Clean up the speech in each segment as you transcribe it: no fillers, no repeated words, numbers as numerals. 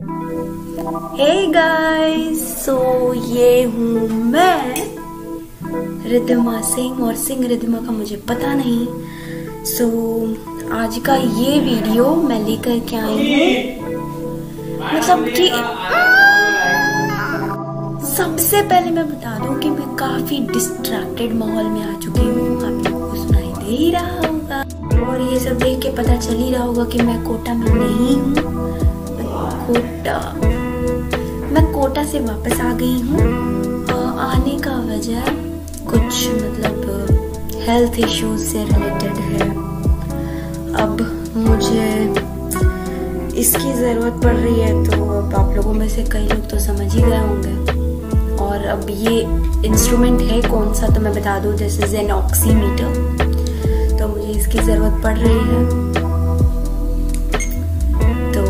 Hey guys, सो ये हूँ मैं रिद्धिमा सिंह, और सिंह रिद्धिमा का मुझे पता नहीं। सो आज का ये वीडियो मैं लेकर के आई हूँ, मतलब कि सबसे पहले मैं बता दूं कि मैं काफी डिस्ट्रैक्टेड माहौल में आ चुकी हूँ। आप लोगों को सुनाई दे ही रहा होगा और ये सब देख के पता चल ही रहा होगा कि मैं कोटा में नहीं हूँ। मैं कोटा से वापस आ गई हूँ। आने का वजह कुछ मतलब हेल्थ इश्यूज से रिलेटेड है। अब मुझे इसकी जरूरत पड़ रही है, तो अब आप लोगों में से कई लोग तो समझ ही गए होंगे। और अब ये इंस्ट्रूमेंट है कौन सा, तो मैं बता दूं, दिस इज एन ऑक्सीमीटर। तो मुझे इसकी जरूरत पड़ रही है। तो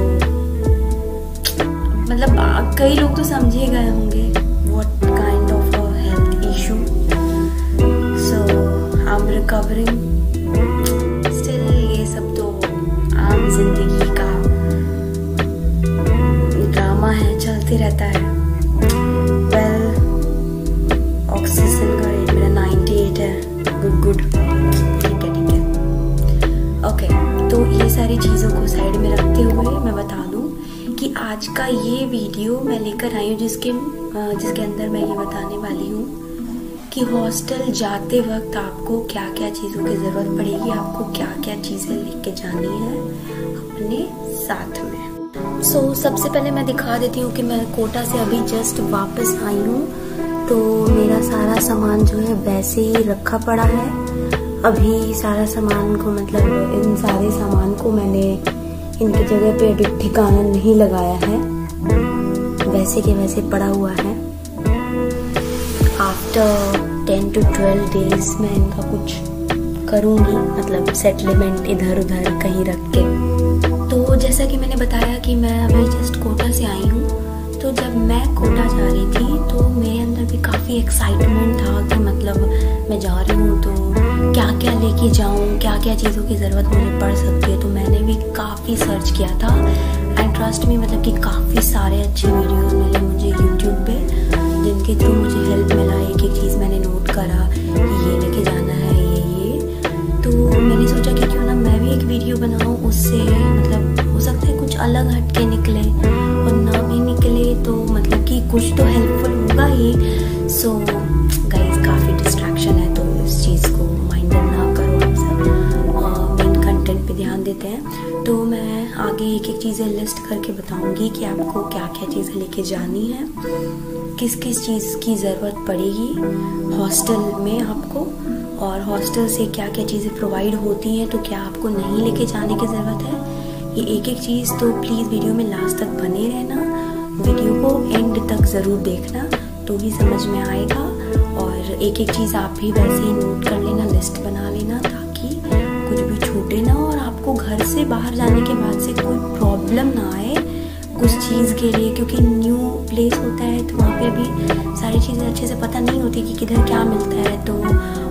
मतलब कई लोग तो समझ ही गए होंगे what kind of a health issue. So I am recovering still. ये सब तो आम जिंदगी का ड्रामा है, चलते रहता है। ऑक्सीजन का रेट मेरा 98 है। गुड ठीक है। ओके, तो ये सारी चीज़ों को साइड में रखते हुए मैं बता दूं कि आज का ये वीडियो मैं लेकर आई हूँ जिसके अंदर मैं ये बताने वाली हूँ कि हॉस्टल जाते वक्त आपको क्या क्या चीज़ों की ज़रूरत पड़ेगी, आपको क्या क्या चीज़ें लेके जानी है अपने साथ में। सो सबसे पहले मैं दिखा देती हूँ कि मैं कोटा से अभी जस्ट वापस आई हूँ। तो मेरा सारा सामान जो है वैसे ही रखा पड़ा है। अभी सारा सामान को मतलब इन सारे सामान को मैंने इनकी जगह पे अभी ठिकाना नहीं लगाया है, वैसे के वैसे पड़ा हुआ है। आफ्टर 10 to 12 डेज मैं इनका कुछ करूँगी, मतलब सेटलमेंट इधर उधर कहीं रख के। तो जैसा कि मैंने बताया कि मैं अभी जस्ट कोटा से आई हूँ। तो जब मैं कोटा जा रही थी तो मेरे अंदर भी काफ़ी एक्साइटमेंट था कि मतलब मैं जा रही हूँ तो क्या क्या लेके जाऊँ, क्या क्या चीज़ों की ज़रूरत मुझे पड़ सकती है। तो मैंने भी काफ़ी सर्च किया था एंड ट्रस्ट में, मतलब कि काफ़ी सारे अच्छे वीडियोस मिले मुझे यूट्यूब पे, जिनके थ्रू मुझे हेल्प मिला। एक एक चीज़ मैंने नोट करा कि ये लेके जाना है, ये। तो मैंने सोचा कि क्यों ना मैं भी एक वीडियो बनाऊँ, उससे मतलब हो सकता है कुछ अलग हटके निकले, और ना भी निकले तो मतलब कि कुछ तो हेल्पफुल होगा ही। सो गाइस, काफ़ी डिस्ट्रैक्शन है तो इस चीज़ को माइंड ना करो आप सब, मेन कंटेंट पे ध्यान देते हैं। तो मैं आगे एक एक चीज़ें लिस्ट करके बताऊंगी कि आपको क्या क्या चीज़ें लेके जानी है, किस किस चीज़ की ज़रूरत पड़ेगी हॉस्टल में आपको, और हॉस्टल से क्या क्या चीज़ें प्रोवाइड होती हैं, तो क्या आपको नहीं लेके जाने की ज़रूरत है। ये एक एक चीज़ तो प्लीज़ वीडियो में लास्ट तक बने रहना, वीडियो को एंड तक ज़रूर देखना, तो ही समझ में आएगा। और एक एक चीज़ आप भी वैसे ही नोट कर लेना, लिस्ट बना लेना, ताकि कुछ भी छूटे ना और आपको घर से बाहर जाने के बाद से कोई प्रॉब्लम ना आए कुछ चीज़ के लिए, क्योंकि न्यू प्लेस होता है तो वहाँ पे अभी सारी चीज़ें अच्छे से पता नहीं होती कि किधर क्या मिलता है। तो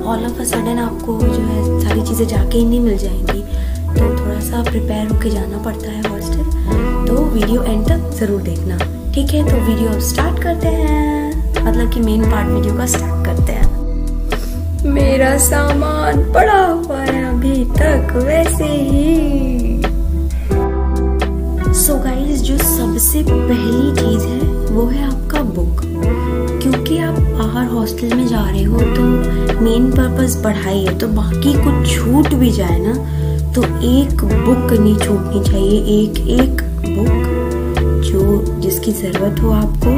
ऑल ऑफ अ सडन आपको जो है सारी चीज़ें जाके ही नहीं मिल जाएंगी, तो थोड़ा सा प्रिपेयर होके जाना पड़ता है हॉस्टल। तो वीडियो एंड तक ज़रूर देखना, ठीक है। तो वीडियो अब स्टार्ट करते हैं, मतलब कि मेन पार्ट वीडियो का स्टार्ट करते हैं। मेरा सामान पड़ा हुआ है अभी तक वैसे ही। सो गाइस, जो सबसे पहली चीज़ है वो है आपका बुक, क्योंकि आप बाहर हॉस्टल में जा रहे हो तो मेन पर्पस पढ़ाई है। तो बाकी कुछ छूट भी जाए ना तो एक बुक नहीं छूटनी चाहिए। एक बुक जो जिसकी ज़रूरत हो आपको,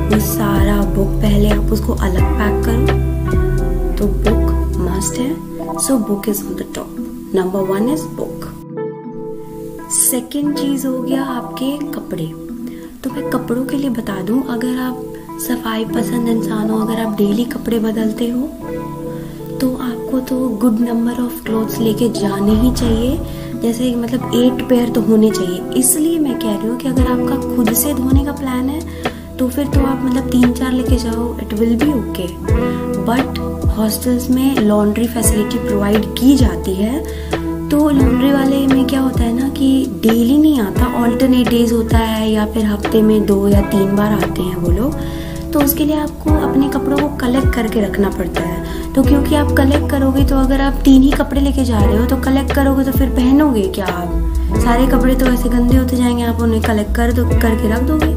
वो सारा बुक पहले आप उसको अलग पैक करो। तो बुक मस्ट है। So book is on the top. Number 1 is book. Second चीज़ हो गया आपके कपड़े। तो मैं कपड़ों के लिए बता दूं, अगर आप सफाई पसंद इंसान हो, अगर आप डेली कपड़े बदलते हो, तो आपको तो गुड नंबर ऑफ क्लोथ्स लेके जाने ही चाहिए। जैसे मतलब 8 पेयर तो होने चाहिए। इसलिए मैं कह रही हूँ कि अगर आपका खुद से धोने का प्लान है तो फिर तो आप मतलब 3-4 लेके जाओ, it will be okay. But hostels में लॉन्ड्री फैसिलिटी प्रोवाइड की जाती है, तो लॉन्ड्री वाले में क्या होता है ना कि डेली नहीं आता, ऑल्टरनेट डेज होता है या फिर हफ्ते में 2 या 3 बार आते हैं वो लोग। तो उसके लिए आपको अपने कपड़ों को कलेक्ट करके रखना पड़ता है। तो क्योंकि आप कलेक्ट करोगे तो अगर आप 3 ही कपड़े लेके जा रहे हो तो कलेक्ट करोगे तो फिर पहनोगे क्या आप? सारे कपड़े तो ऐसे गंदे होते जाएंगे, आप उन्हें कलेक्ट करके रख दोगे,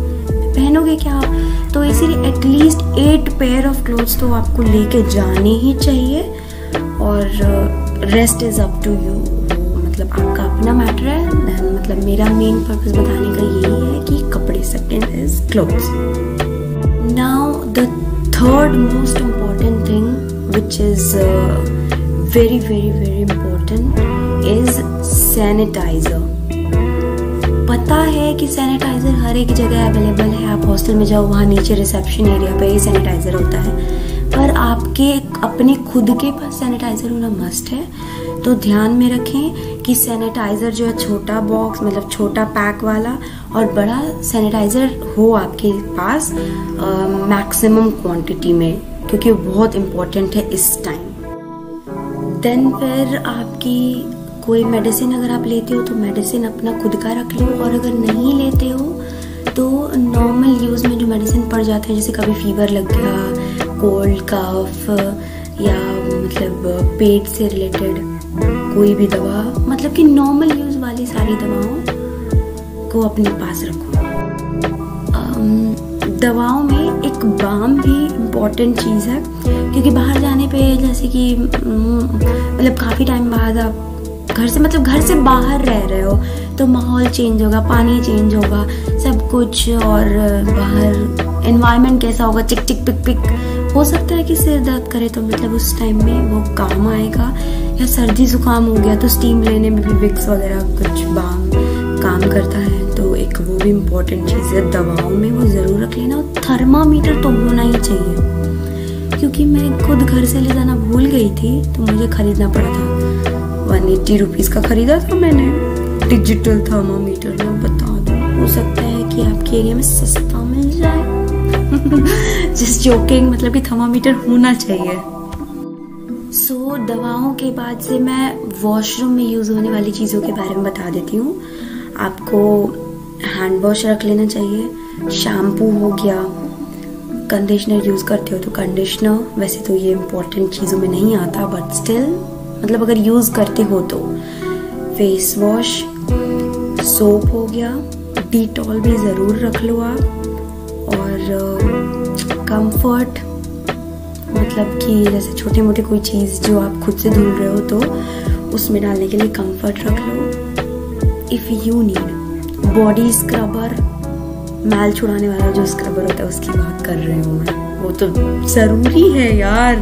पहनोगे क्या आप? तो इसीलिए एटलीस्ट 8 पेयर ऑफ क्लोथ्स तो आपको लेके जाने ही चाहिए। और rest is up to you, मतलब आपका अपना मैटर है। देन मतलब मेरा मेन पर्पस बताने का यही है कि कपड़े second is clothes. Now the third most important thing which is very very very important is sanitiser. पता है कि सैनिटाइजर हर एक जगह अवेलेबल है, आप हॉस्टल में जाओ वहाँ नीचे रिसेप्शन एरिया पे ही सैनिटाइजर होता है, पर आपके अपने खुद के पास सैनिटाइजर होना मस्ट है। तो ध्यान में रखें कि सैनिटाइजर जो है छोटा बॉक्स मतलब छोटा पैक वाला और बड़ा सैनिटाइजर हो आपके पास मैक्सिमम क्वांटिटी में, क्योंकि वो बहुत इम्पोर्टेंट है इस टाइम। देन फिर आपकी कोई मेडिसिन अगर आप लेते हो तो मेडिसिन अपना खुद का रख लो, और अगर नहीं लेते हो तो नॉर्मल यूज़ में जो मेडिसिन पड़ जाते हैं, जैसे कभी फीवर लग गया, कोल्ड कफ या मतलब पेट से रिलेटेड कोई भी दवा, मतलब कि नॉर्मल यूज़ वाली सारी दवाओं को अपने पास रखो। दवाओं में एक बाम भी इम्पॉर्टेंट चीज़ है, क्योंकि बाहर जाने पे जैसे कि मतलब काफ़ी टाइम बाद आप घर से बाहर रह रहे हो तो माहौल चेंज होगा, पानी चेंज होगा, सब कुछ, और बाहर एनवायरनमेंट कैसा होगा, चिक चिक पिक पिक, हो सकता है कि सिर दर्द करे तो मतलब उस टाइम में वो काम आएगा। या सर्दी जुकाम हो गया तो स्टीम लेने में भी विक्स वगैरह कुछ बाम काम करता है, तो एक वो भी इम्पोर्टेंट चीज़ है दवाओं में, वो ज़रूर रख लेना। और थर्मामीटर तो होना ही चाहिए, क्योंकि मैं खुद घर से ले जाना भूल गई थी तो मुझे खरीदना पड़ा था। 180 रुपीज़ का खरीदा था मैंने डिजिटल थर्मामीटर। मैं बता दूँ, हो सकता है कि आपके एरिया में सस्ता मिल जाए। जस्ट जोकिंग, मतलब कि थर्मामीटर होना चाहिए। सो दवाओं के बाद से मैं वॉशरूम में यूज़ होने वाली चीज़ों के बारे में बता देती हूँ। आपको हैंड वॉश रख लेना चाहिए, शैम्पू हो गया, कंडीशनर यूज़ करते हो तो कंडीशनर, वैसे तो ये इम्पोर्टेंट चीज़ों में नहीं आता बट स्टिल मतलब अगर यूज़ करते हो तो, फेस वॉश, सोप हो गया, डिटॉल भी ज़रूर रख लो आप, और कंफर्ट, मतलब कि जैसे छोटे मोटे कोई चीज़ जो आप खुद से धुल रहे हो तो उसमें डालने के लिए कंफर्ट रख लो। If you need body scrubber, मैल छुड़ाने वाला जो स्क्रबर होता है उसकी बात कर रही हूँ मैं, वो तो ज़रूरी है यार,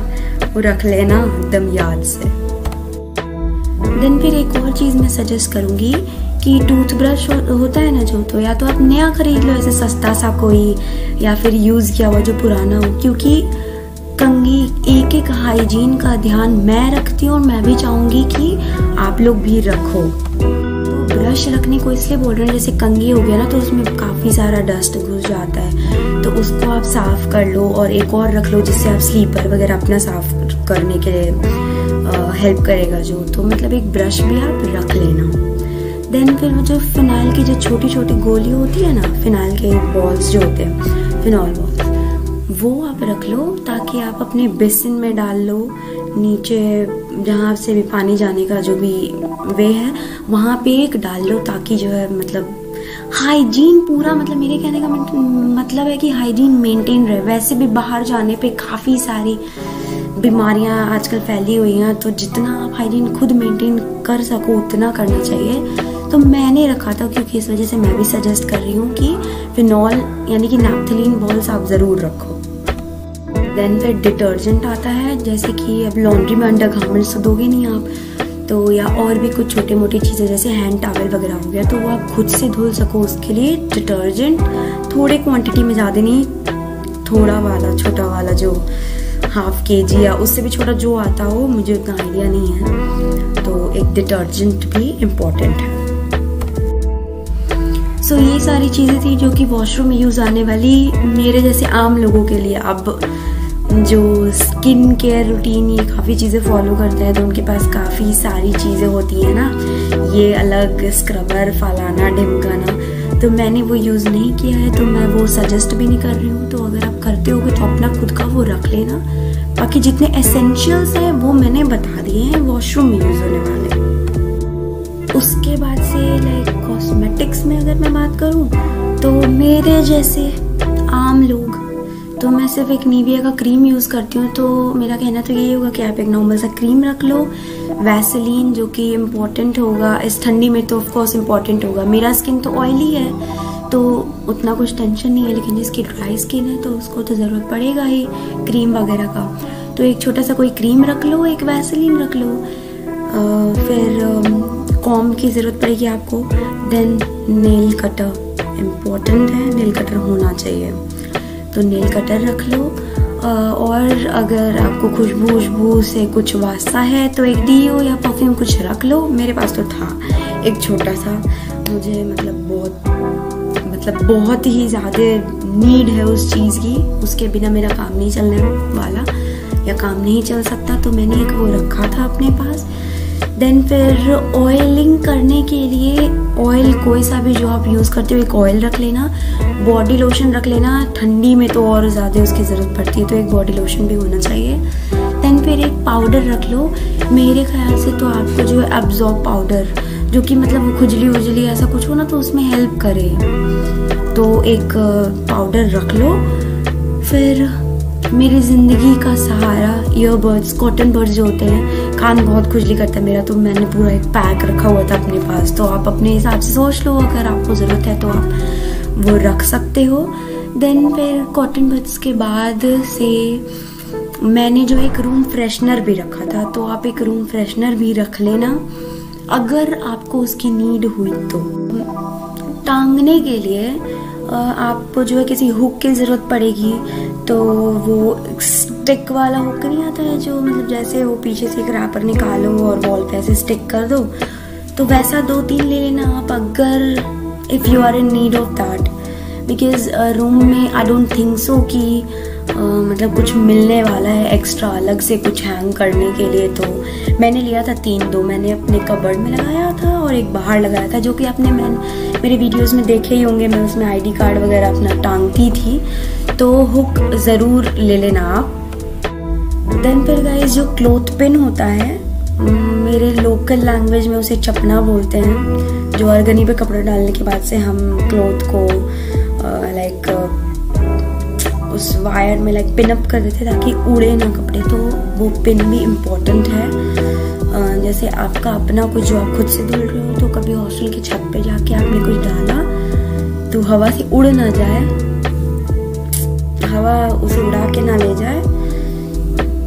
वो रख लेना एकदम याद से। देन फिर एक और चीज़ मैं सजेस्ट करूँगी कि टूथब्रश होता है ना जो, तो या तो आप नया खरीद लो ऐसे सस्ता सा कोई, या फिर यूज़ किया हुआ जो पुराना हो, क्योंकि कंघी एक एक हाइजीन का ध्यान मैं रखती हूँ और मैं भी चाहूँगी कि आप लोग भी रखो। तो ब्रश रखने को इसलिए बोल रहे हैं, जैसे कंघी हो गया ना तो उसमें काफ़ी सारा डस्ट घुस जाता है, तो उसको आप साफ़ कर लो, और एक और रख लो जिससे आप स्लीपर वगैरह अपना साफ़ करने के लिए हेल्प करेगा जो, तो मतलब एक ब्रश भी आप रख लेना। देन फिर जो फिनाइल की जो छोटी छोटी गोली होती है ना, फिनाइल के बॉल्स जो होते हैं, फिनॉल बॉल्स, वो आप रख लो ताकि आप अपने बेसिन में डाल लो, नीचे जहाँ से भी पानी जाने का जो भी वे है वहाँ पे एक डाल लो, ताकि जो है मतलब हाइजीन पूरा, मतलब मेरे कहने का मतलब है कि हाइजीन मेंटेन रहे। वैसे भी बाहर जाने पे काफ़ी सारी बीमारियां आजकल फैली हुई हैं, तो जितना आप हाइजीन खुद मेंटेन कर सको उतना करना चाहिए। तो मैंने रखा था, क्योंकि इस वजह से मैं भी सजेस्ट कर रही हूँ कि फिनॉल यानी कि नैप्थलीन बॉल्स आप ज़रूर रखो। देन फिर डिटर्जेंट आता है, जैसे कि अब लॉन्ड्री में अंडर गारमेंट्स तो दोगे नहीं आप, तो या और भी कुछ छोटे मोटी चीज़ें जैसे हैंड टॉवल वगैरह हो गया, तो वो आप खुद से धुल सको उसके लिए डिटर्जेंट थोड़े क्वांटिटी में, ज़्यादा नहीं, थोड़ा वाला छोटा वाला जो 1/2 kg या उससे भी छोटा जो आता हो, मुझे उतना आइडिया नहीं है, तो एक डिटर्जेंट भी इम्पोर्टेंट है। सो ये सारी चीज़ें थी जो कि वॉशरूम में यूज़ आने वाली मेरे जैसे आम लोगों के लिए। अब जो स्किन केयर रूटीन ये काफ़ी चीज़ें फॉलो करते हैं, तो उनके पास काफ़ी सारी चीज़ें होती हैं ना, ये अलग स्क्रबर फलाना ढिमकाना, तो मैंने वो यूज़ नहीं किया है, तो मैं वो सजेस्ट भी नहीं कर रही हूँ। तो अगर आप करते होगे तो अपना खुद का वो रख लेना। बाकी जितने एसेंशियल्स हैं वो मैंने बता दिए हैं, वॉशरूम में यूज़ होने वाले। उसके बाद से लाइक कॉस्मेटिक्स में अगर मैं बात करूँ तो मेरे जैसे आम लोग, तो मैं सिर्फ एक निविया का क्रीम यूज़ करती हूँ। तो मेरा कहना तो यही होगा कि आप एक नॉर्मल सा क्रीम रख लो, वैसलीन जो कि इम्पॉर्टेंट होगा इस ठंडी में, तो ऑफकोर्स इम्पॉर्टेंट होगा। मेरा स्किन तो ऑयली है तो उतना कुछ टेंशन नहीं है, लेकिन जिसकी ड्राई स्किन है तो उसको तो ज़रूरत पड़ेगा ही क्रीम वगैरह का। तो एक छोटा सा कोई क्रीम रख लो, एक वैसलीन रख लो, फिर कॉम्ब की ज़रूरत पड़ेगी आपको। देन नेल कटर इम्पॉर्टेंट है, नेल कटर होना चाहिए, तो नेल कटर रख लो। और अगर आपको खुशबू से कुछ वास्ता है तो एक डीओ या परफ्यूम कुछ रख लो। मेरे पास तो था एक छोटा सा, मुझे मतलब बहुत ही ज़्यादा नीड है उस चीज़ की, उसके बिना मेरा काम नहीं चलने वाला या काम नहीं चल सकता, तो मैंने एक वो रखा था अपने पास। देन फिर ऑयलिंग करने के लिए ऑयल कोई सा भी जो आप यूज़ करते हो एक ऑयल रख लेना, बॉडी लोशन रख लेना, ठंडी में तो और ज़्यादा उसकी ज़रूरत पड़ती है, तो एक बॉडी लोशन भी होना चाहिए। देन फिर एक पाउडर रख लो, मेरे ख्याल से तो आपको जो है एब्जॉर्ब पाउडर, जो कि मतलब खुजली उजली ऐसा कुछ हो ना तो उसमें हेल्प करे, तो एक पाउडर रख लो। फिर मेरी ज़िंदगी का सहारा ईयरबड्स, कॉटन बड्स जो होते हैं, कान बहुत खुजली करता है मेरा, तो मैंने पूरा एक पैक रखा हुआ था अपने पास, तो आप अपने हिसाब से सोच लो, अगर आपको ज़रूरत है तो आप वो रख सकते हो। देन फिर कॉटन बड्स के बाद से मैंने जो एक रूम फ्रेशनर भी रखा था, तो आप एक रूम फ्रेशनर भी रख लेना अगर आपको उसकी नीड हुई तो। टांगने के लिए आपको जो है किसी हुक की ज़रूरत पड़ेगी, तो वो स्टिक वाला हुक नहीं आता है जो मतलब जैसे वो पीछे से एक रैपर निकालो और वॉल पे ऐसे स्टिक कर दो, तो वैसा 2-3 ले लेना आप अगर if you are in need of that. Because room में आई डोंट थिंक सो कि मतलब कुछ मिलने वाला है एक्स्ट्रा अलग से कुछ हैंग करने के लिए, तो मैंने लिया था 2 मैंने अपने कबर्ड में लगाया था और एक बाहर लगाया था, जो कि आपने मेरे वीडियोस में देखे ही होंगे, मैं उसमें आईडी कार्ड वगैरह अपना टांगती थी, तो हुक ज़रूर ले लेना आप। देन फिर गाइस जो क्लॉथ पिन होता है, मेरे लोकल लैंग्वेज में उसे चपना बोलते हैं, जो अरगनी पे कपड़े डालने के बाद से हम क्लॉथ को लाइक उस वायर में लाइक पिन अप कर देते ताकि उड़े ना कपड़े, तो वो पिन भी इम्पोर्टेंट है। जैसे आपका अपना कुछ जो आप खुद से धुल रहे हो, तो कभी हॉस्टल की छत पे जाके आपने कुछ डाला तो हवा से उड़ ना जाए, हवा उसे उड़ा के ना ले जाए,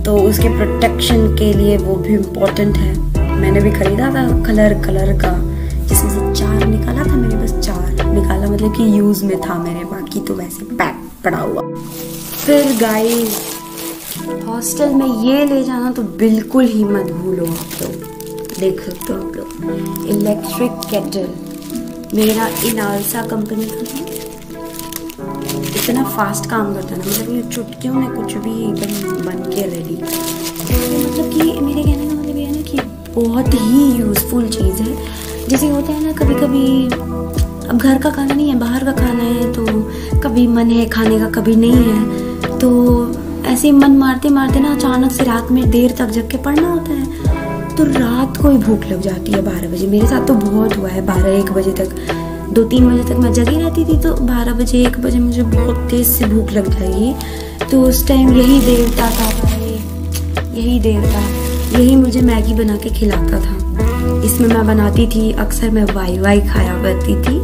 तो उसके प्रोटेक्शन के लिए वो भी इम्पोर्टेंट है। मैंने भी खरीदा था कलर का, जिसमें से 4 निकाला था, मैंने बस 4 निकाला, मतलब कि यूज़ में था मेरे, बाकी तो वैसे पैक पड़ा हुआ। फिर गाइस हॉस्टल में ये ले जाना तो बिल्कुल ही मत भूलो आप लोग, देख सकते हो आप लोग, इलेक्ट्रिक केटल, मेरा इनालसा कंपनी का, इतना फास्ट काम करता है ना, मतलब ये चुटकियों में कुछ भी एकदम बन के रेडी, मतलब कि मेरे कहने का मतलब ये है ना कि बहुत ही यूज़फुल चीज़ है। जैसे होता है ना कभी कभी अब घर का खाना नहीं है, बाहर का खाना है, तो कभी मन है खाने का, कभी नहीं है, तो ऐसे मन मारते मारते ना अचानक से रात में देर तक जग के पढ़ना होता है, तो रात को ही भूख लग जाती है 12 बजे। मेरे साथ तो बहुत हुआ है, 12-1 बजे तक, 2-3 बजे तक मैं जगी रहती थी, तो 12 बजे 1 बजे मुझे बहुत तेज से भूख लग जाएगी, तो उस टाइम यही देवता था भाई, यही देवता, यही मुझे मैगी बना के खिलाता था। इसमें मैं बनाती थी, अक्सर मैं वाई खाया करती थी,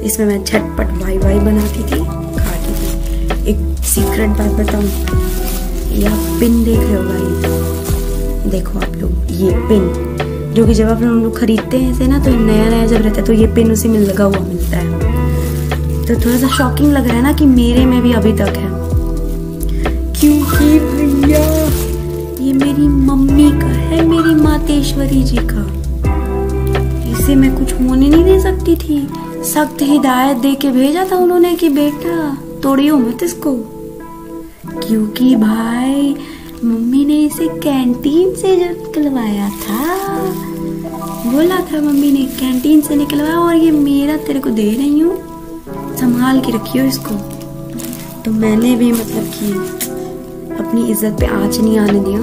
इसमें मैं झटपट वाई बनाती थी, खाती थी। एक सीक्रेट बात बताऊं, ये आप पिन देख रहे हो भाई, देखो आप लोग ये पिन, जो कि जब आप लोग खरीदते हैं ऐसे ना, तो नया जब रहता है तो ये पिन उसी में लगा हुआ मिलता है, तो थोड़ा सा शॉकिंग लग रहा है ना कि मेरे में भी अभी तक है, क्योंकि भैया ये मेरी मम्मी का है, मेरी मातेश्वरी जी का, इसे मैं कुछ होने नहीं दे सकती थी। सख्त हिदायत दे के भेजा था उन्होंने कि बेटा तोड़ियो मत इसको, क्योंकि भाई मम्मी ने इसे कैंटीन से जो निकलवाया था, बोला था मम्मी ने कैंटीन से निकलवाया और ये मेरा तेरे को दे रही हूँ, संभाल के रखियो इसको। तो मैंने भी मतलब कि अपनी इज्जत पे आँच नहीं आने दिया,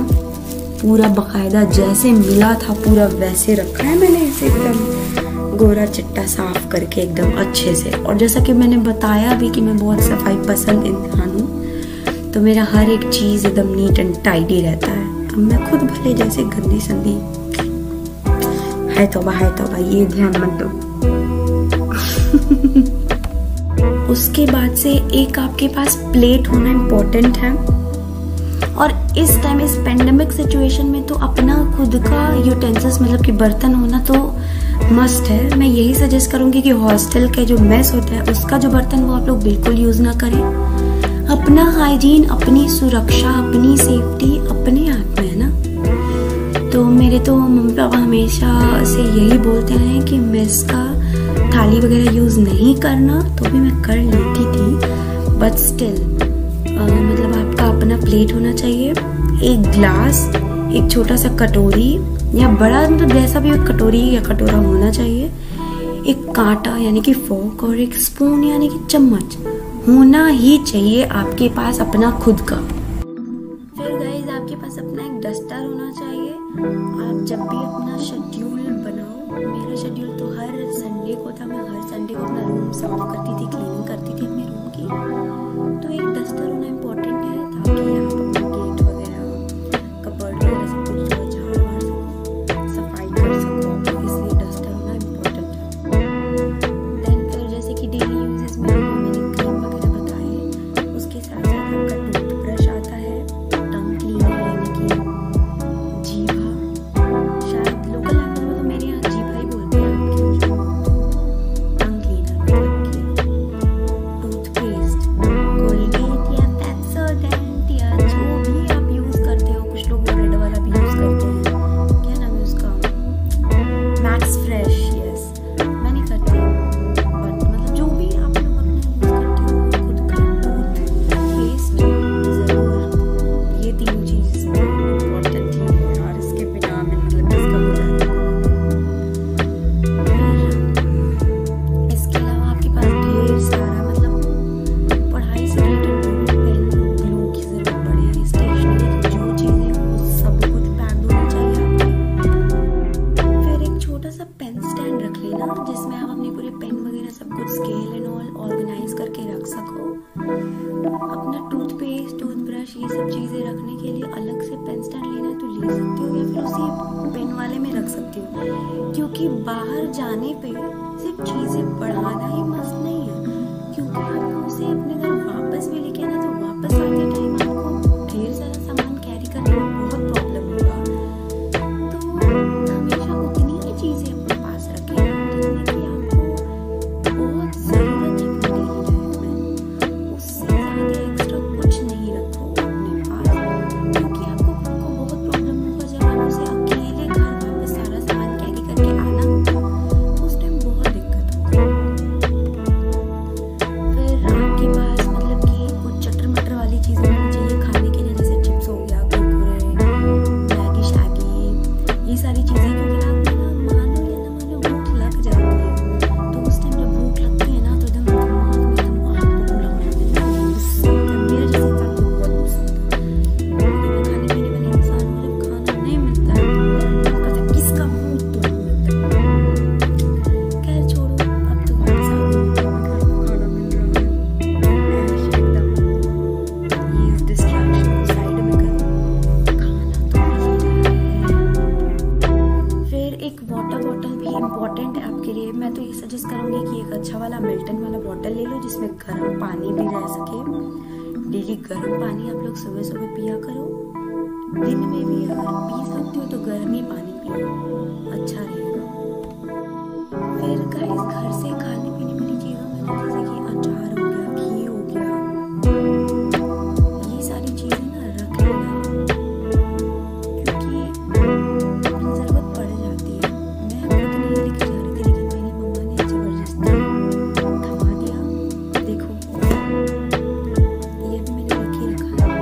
पूरा बकायदा जैसे मिला था पूरा वैसे रखा है मैंने इसे, एकदम गोरा चिट्टा साफ करके एकदम अच्छे से। और जैसा कि मैंने बताया भी कि मैं बहुत सफाई पसंद इंसान हूँ, तो मेरा हर एक चीज एकदम नीट एंड टाइडी रहता है। अब मैं खुद भले जैसे गंदी संदी है तौबा ये ध्यान मत दो। उसके बाद से एक आपके पास प्लेट होना इम्पोर्टेंट है, और इस टाइम इस पेंडेमिक सिचुएशन में तो अपना खुद का यूटेंसिल्स मतलब कि बर्तन होना तो मस्ट है। मैं यही सजेस्ट करूंगी कि हॉस्टल के जो मेस होता है उसका जो बर्तन वो आप लोग बिल्कुल यूज ना करें। अपना हाइजीन, अपनी सुरक्षा, अपनी सेफ्टी अपने हाथ में है ना। तो मेरे तो मम्मी पापा हमेशा से यही बोलते हैं कि मेस का थाली वगैरह यूज नहीं करना, तो भी मैं कर लेती थी, बट स्टिल मतलब आपका अपना प्लेट होना चाहिए, एक ग्लास, एक छोटा सा कटोरी या बड़ा मतलब जैसा भी एक कटोरी या कटोरा होना चाहिए, एक कांटा यानी कि फोर्क और एक स्पून यानी कि चम्मच होना ही चाहिए आपके पास अपना खुद का। फिर गाइस आपके पास अपना एक डस्टर होना चाहिए। आप जब भी अपना शेड्यूल बनाओ, मेरा शेड्यूल तो हर संडे को था, मैं हर संडे को अपना रूम साफ करती थी, क्लीनिंग करती थी अपने रूम की। तो एक डस्टर होना इम्पोर्टेंट है ताकि आप अपना गेट वगैरह, कपबोर्ड वगैरह सब कुछ झाड़ मार सको, सफाई कर सको, इसलिए डस्टर होना इम्पोर्टेंट है। देन फिर जैसे कि डेली यूजेस में मैंने क्रीम वगैरह बताए, उसके साथ साथ आपका टूथब्रश आता है, टंग क्लीनर यानी कि जीभा, शायद लोकल लैंग्वेज में तो मेरे यहाँ जीभा ही बोलते हैं, टंग क्लीनर मतलब कि टूथपेस्ट, कोलगेट या पेप्सोडेंट या जो भी आप यूज करते हो, कुछ लोग रेड वाला भी यूज करते हैं, क्या नाम है उसका, मैक्स फ्रेश, यस मैं नहीं करती, बट मतलब जो भी आप लोग अपना यूज करते हो खुद का टूथपेस्ट जरूर, ये तीन चीज इम्पोर्टेंट है और इसके बिना मैं मतलब इसका गुजारा नहीं। इसके अलावा आपके पास ढेर सारा मतलब पढ़ाई से रिलेटेड पेन, ग्लू की जरूरत पड़े, स्टेशनरी की जो चीजें हैं वो सब कुछ पैक होना चाहिए आपके। फिर एक छोटा सा पेन स्टैंड रख लेना जिसमें आप अपने पूरे पेन वगैरह सब कुछ स्केल एंड ऑल ऑर्गेनाइज करके रख सको। अपना टूथपेस्ट, टूथब्रश ये सब चीजें रखने के लिए अलग से पेन स्टैंड लेना है तो ले सकते हो, या फिर उसी पेन वाले में रख सकते हो, क्योंकि बाहर जाने पे सिर्फ चीजें पढ़ाना ही मस्त नहीं है, क्योंकि आपको उसे अपने घर वापस भी लेके आना, तो वापस आते टाइम आपको ढेर सारा सामान कैरी करने में बहुत प्रॉब्लम होगा। तो हमेशा उतनी ही चीजें अपने पास रखें जितनी कि आपको बहुत जरूरत है अपनी डेली लाइफ में, उससे ज्यादा एक्स्ट्रा कुछ नहीं रखो अपने पास, क्योंकि आपको खुद को बहुत प्रॉब्लम होगा जब आप उसे अकेले घर वापस सारा सामान कैरी करके आना होगा, उस टाइम बहुत दिक्कत होगी। फिर आपके पास मतलब कि कुछ चटर मटर वाली चीज़ें होनी चाहिए खाने के लिए, जैसे चिप्स हो गया, कुरकुरे, मैगी शैगी, ये सारी चीज़ें, क्योंकि रात में ना मानो या ना मानो भूख लग जाती है, तो उस टाइम जब भूख लगती है ना तो एकदम दिमाग में एकदम आग बबूला होने लगता है, मेरा जैसे इंसान तो बहुत गुस्सा होता है। मैं खाने पीने वाले इंसान हूँ, जब खाना नहीं मिलता है तो पता किसका मुंह तोड़ मिलता है। खैर छोड़ो, अब तो वापस आ गई, घर को खाना मिल रहा है, ऐश एकदम, ये इस डिस्ट्रैक्शन को साइड में करो, खाना तो मिल ही रहा है। फिर एक वाटर बॉटल भी इम्पोर्टेंट है आपके लिए। मैं तो ये सजेस्ट करूंगी कि एक अच्छा वाला मिल्टन वाला बॉटल ले लो जिसमें गर्म पानी भी रह सके। डेली गर्म पानी आप लोग सुबह सुबह पिया करो, दिन में भी अगर पी सकते हो तो गर्म ही पानी पियो, अच्छा रहेगा। फिर गाइस घर से खाने पीने वाली चीज़ों में ना जैसे कि अचार हो गया, घी हो गया, ये सारी चीज़ें ना रख लेना, क्योंकि अपनी ज़रूरत पड़ जाती है। मैं खुद नहीं लेके जा रही थी, लेकिन मेरी मम्मा ने जबरदस्ती थमा दिया। देखो ये भी मैंने रख ही रखा है।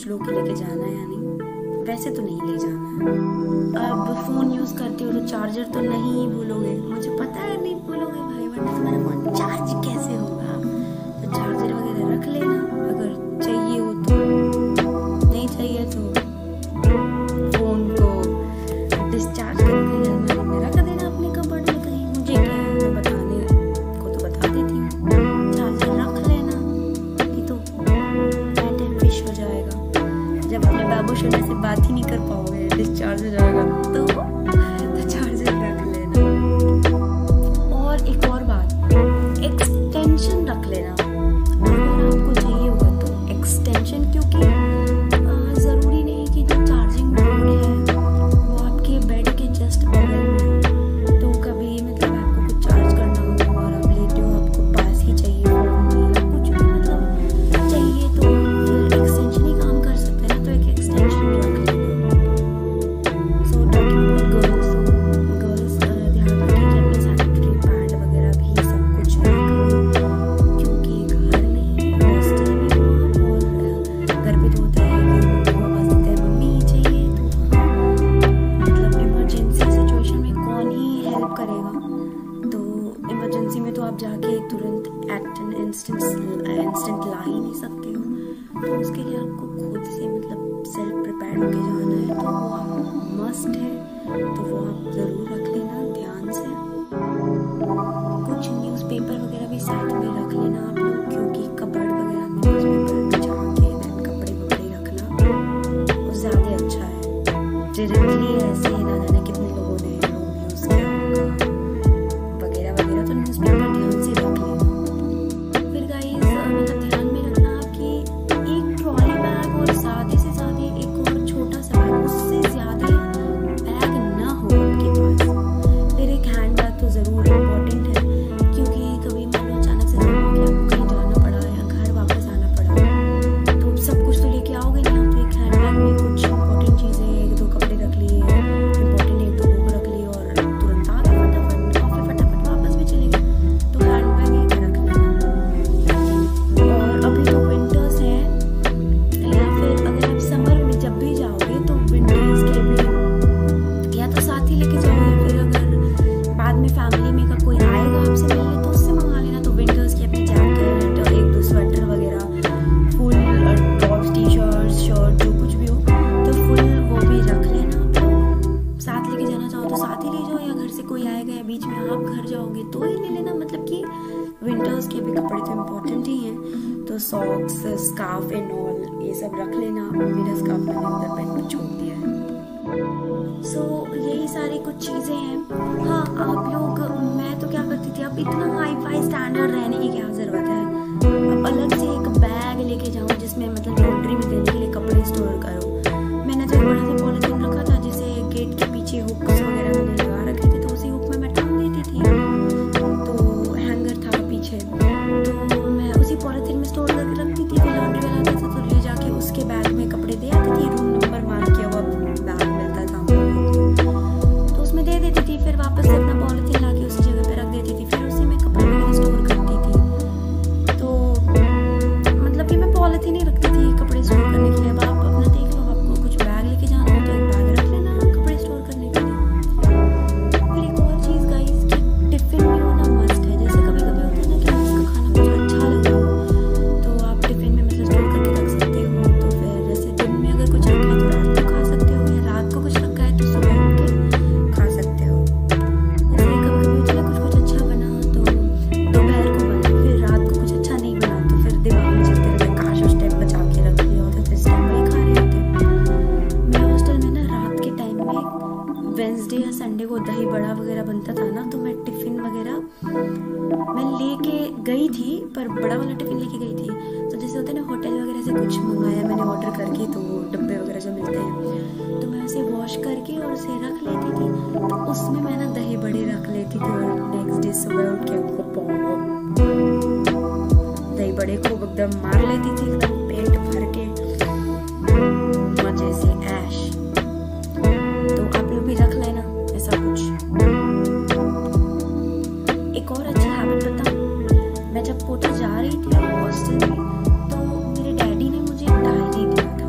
लोग के लेके जाना है या नहीं, वैसे तो नहीं ले जाना है। अब फ़ोन यूज़ करते हो तो चार्जर तो नहीं भूलोगे, मुझे पता है नहीं भूलोगे भाई, वरना तुम्हारा फ़ोन चार्ज कैसे होगा। तो चार्जर वगैरह रख लेना, अगर चाहिए हो तो, नहीं चाहिए तो फ़ोन को डिस्चार्ज करके अलमारी में रख देना अपने कबर्ड में कहीं। मुझे क्या है, मैं बताने को तो बता देती हूँ। चार्जर रख लेना, नहीं तो बैट एंड फिश हो जाएगा। जब अपने बाबू शोना से बात ही नहीं कर पाओगे, डिस्चार्ज हो जाएगा, तो चार्जर रख लेना। और एक और बात, एक्सटेंशन रख लेना अगर आपको चाहिए होगा तो एक्सटेंशन, क्योंकि ज़रूरी नहीं कि जो चार्जिंग बोर्ड है वो आपके बेड के जस्ट बगल में हो। तो कभी मतलब आपको कुछ चार्ज करना हो और आप लेटे हो, आपको पास ही चाहिए फ़ोन या कुछ भी मतलब चाहिए, तो फिर एक्सटेंशन ही काम कर सकते हैं ना, तो एक एक्सटेंशन रख लेना। सो टॉकिंग अबाउट गर्ल्स ध्यान रखें कि अपने सैनिटरी पैड वगैरह भी सब कुछ रखें, क्योंकि घर नहीं हॉस्टल में हो और घर पे तो होता है कि पापा कहते हैं मम्मी चाहिए, तो मतलब इमरजेंसी सिचुएशन में कौन ही हेल्प करेगा। तो इमरजेंसी में तो आप जाके तुरंत एट एन इंस्टेंट ला ही नहीं सकते हो, तो उसके लिए आपको खुद से मतलब सेल्फ प्रिपेयर होके जाना है, तो वो आप मस्ट है, तो वो आप ज़रूर रख लेना ध्यान से। कुछ न्यूज़पेपर वगैरह भी साथ में रख लेना आप लोग, क्योंकि कबर्ड वगैरह में न्यूज़पेपर बिछा के देन कपड़े वपड़े रखना वो ज़्यादा अच्छा है। डायरेक्टली ऐसे ही ना जाने कितने लोगों ने रूम यूज़ किया होगा वगैरह वगैरह, तो न्यूज़पेपर ध्यान से रख लेना। फिर गाइस मतलब ध्यान में रखना कि एक ट्रॉली बैग और साथ से साथ एक और छोटा सा बैग, उससे ज़्यादा बैग ना हो आपके पास। फिर एक हैंड बैग तो ज़रूर इम्पोर्टेंट है, क्योंकि कभी मान लो अचानक से जमा हो गया, आपको कहीं जाना पड़ा या घर वापस आना पड़ा, तो सब कुछ तो लेके आओगे नहीं आप, तो एक हैंड बैग में कुछ इंपॉर्टेंट चीज़ें, एक दो कपड़े रख लिए इंपॉर्टेंट, एक दो बुक रख लिए और तुरंत आ गए फटाफट वापस भी चले गए, तो हैंड बैग एक रख लेना। और अभी तो विंटर्स हैं, या फिर अगर आप समर में जब भी जाओगे तो विंटर्स के भी या तो साथ ही लेके जाओ, या फिर अगर बाद में फैमिली में का कोई आएगा आपसे मिलने तो उससे मंगा लेना। तो विंटर्स की अपनी जैकेट, एक दो स्वेटर वगैरह, फुल टॉप्स, टी शर्ट जो कुछ भी हो, तो फुल वो भी रख लेना। तो साथ लेके जाना चाहो तो साथ ही ले जाओ, या घर से कोई आएगा या बीच में आप घर जाओगे तो ही ले लेना, मतलब कि विंटर्स के भी कपड़े तो इम्पोर्टेंट ही हैं। तो सॉक्स, स्कार्फ एंड ऑल ये सब रख लेना। मेरा स्कार्फ मैंने उधर बेड पे छोड़ दिया है। सो यही सारी कुछ चीज़ें हैं। हाँ आप लोग, मैं तो क्या करती थी, अब इतना हाई फाई स्टैंडर्ड रहने की क्या ज़रूरत है, अब अलग से एक बैग लेके जाऊँ जिसमें मतलब लॉन्ड्री में देने के लिए कपड़े स्टोर करो। मैंने तो एक बड़ा सा पॉलिथीन रखा था, जिसे गेट के पीछे हुक्स वगैरह मैंने लगा रखे थे, तो उसी हुक में मैं टांग देती थी, तो हैंगर था पीछे, तो मैं उसी पॉलिथीन में स्टोर करके रखती थी। फिर लॉन्ड्री वाला आता था तो ले जाके उसके बैग में कपड़े दे आती थी, रूम नंबर मार्क किया हुआ बैग मिलता था तो उसमें दे देती थी। फिर वापस से अपना पॉलिथीन ला के उसी जगह पे रख देती थी, फिर उसी में कपड़े वगैरह स्टोर करती थी। तो मतलब कि मैं पॉलिथीन ही रखती थी कपड़े स्टोर करने के लिए। अब आप अपना देख लो, आपको कुछ बैग लेके जाना हो तो एक बैग रख लेना कपड़े स्टोर करने के लिए। फिर एक और चीज़ गाइस कि टिफिन में होना मस्ट है। जैसे कभी कभी होता है ना कि आपका खाना कुछ अच्छा लगा हो तो आप टिफिन में मतलब स्टोर करके रख सकते हो। तो फिर जैसे दिन में अगर कुछ रखा है तो रात को खा सकते हो, या रात को कुछ रखा है तो सुबह उठ के खा सकते हो। जैसे कभी कभी होता है कुछ अच्छा बना तो दोपहर को बना, फिर रात को कुछ अच्छा नहीं बना तो फिर दिमाग में चलते रहते काश उस टाइम बचा के रख लिया होता, तो इस टाइम वही खा रहे होते। मेरे हॉस्टल में ना रात के टाइम में वेंसडे या संडे को दही बड़ा वगैरह बनता था ना, तो मैं टिफ़िन वगैरह मैं लेके गई थी, पर बड़ा वाला टिफ़िन लेके गई थी। तो जैसे होता है ना होटल वगैरह से कुछ मंगाया मैंने ऑर्डर करके, तो डब्बे वगैरह जो मिलते हैं तो मैं उसे वॉश करके और उसे रख लेती थी। तो उसमें मैं ना दही बड़े रख लेती थी और नेक्स्ट डे सुबह उठ के दही बड़े खूब एकदम मार लेती थी, एकदम पेट भर के मजे से ऐश। तो आप लोग भी रख लेना ऐसा कुछ। एक और अच्छी हैबिट बताऊं, मैं जब कोटा जा रही थी हॉस्टल में तो मेरे डैडी ने मुझे एक डायरी दिया था।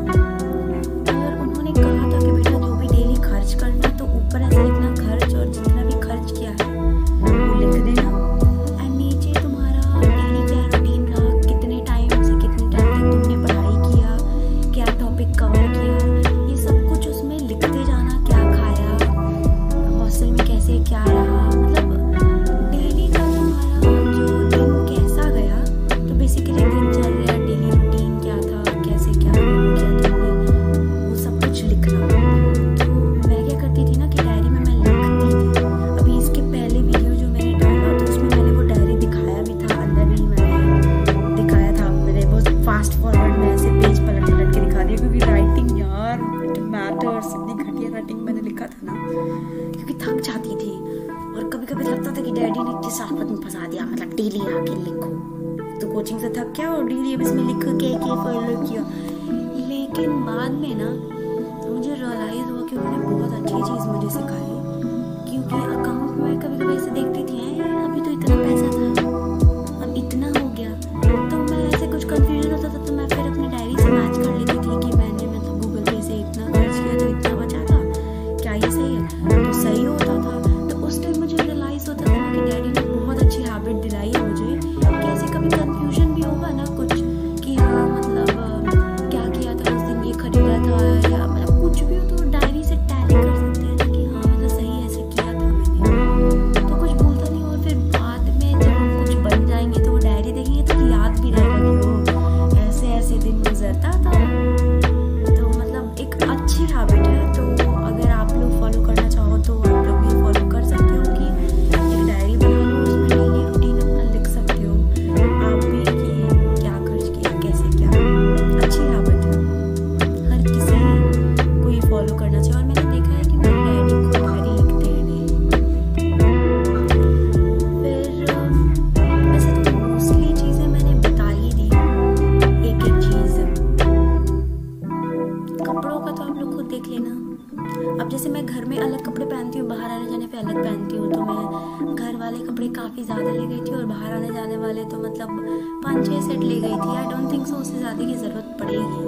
कवर किया, ये सब कुछ उसमें लिखते जाना, क्या खाया, हॉस्टल में कैसे क्या रहा, मतलब डेली का तुम्हारा जो दिन कैसा गया। तो बेसिकली दिनचर्या, डेली रूटीन क्या था, कैसे क्या किया तुमने, वो सब कुछ लिखना। तो मैं क्या करती थी ना कि डायरी में मैं लिखती थी। अभी इसके पहले वीडियो जो मैंने डाला तो उसमें मैंने वो डायरी दिखाया भी था, अंदर भी मैंने दिखाया था। मैंने बहुत फास्ट फॉरवर्ड में ऐसे पेज पलट पलट के दिखा दिया, क्योंकि राइटिंग यार इट मैटर्स, इतनी घटिया राइटिंग मैंने लिखा था ना, क्योंकि थक जाती थी। और कभी कभी लगता था कि डैडी ने किस आफत में फंसा दिया, मतलब डेली आके लिखो। तो कोचिंग से थक गया और डेली अब इसमें लिख के फॉलो किया। लेकिन बाद में ना मुझे रियलाइज हुआ कि उन्होंने बहुत अच्छी चीज़ मुझे सिखाई, क्योंकि अकाउंट में कभी कभी ऐसे देखती थी अभी तो इतना पैसा था, अब इतना हो गया। तो मैं ऐसे कुछ कंफ्यूजन होता था, तो मैं फिर अपनी डायरी से मैच कर लेती थी कि मैंने मतलब गूगल पे से इतना खर्च किया तो इतना बचा था, क्या ये सही है? तो सही होता था। तो उस टाइम मुझे रियलाइज होता था कि डैडी ने बहुत अच्छी हैबिट दिलाई है मुझे, कि ऐसे कभी कंफ्यूजन भी होगा ना कुछ कि हाँ मतलब क्या किया था उस दिन, ये खरीदा था या मतलब कुछ भी हो, तो डायरी से टैली कर सकते हैं ना कि हाँ मतलब सही ऐसे किया था मैंने, तो कुछ भूलता नहीं। और फिर बाद में जब हम कुछ बन जाएंगे तो वो डायरी देखेंगे तो याद भी रहेगा कि वो ऐसे ऐसे दिन गुजरता था। तो मतलब एक अच्छी हैबिट है, तो अगर आप लोग फॉलो करना चाहो तो आप लोग भी फॉलो कर सकते हो कि एक डायरी बना लो, उसमें डेली रूटीन अपना लिख सकते हो आप भी कि क्या खर्च किया, कैसे क्या। अच्छी हैबिट है, हर किसी को ये फॉलो करना चाहिए। और मैंने देखा है कि मेरे डैडी को डायरी लिखते हैं फिर वैसे तो मोस्टली चीज़ें मैंने बता ही दी, एक एक चीज़। कपड़ों का तो आप लोग खुद देख लेना। अब जैसे मैं घर में अलग कपड़े पहनती हूँ, बाहर आने जाने पे अलग पहनती हूँ, तो मैं घर वाले कपड़े काफ़ी ज़्यादा ले गई थी और बाहर आने जाने वाले तो मतलब 5-6 सेट ले गई थी। आई डोंट थिंक सो उससे ज़्यादा की ज़रूरत पड़ेगी।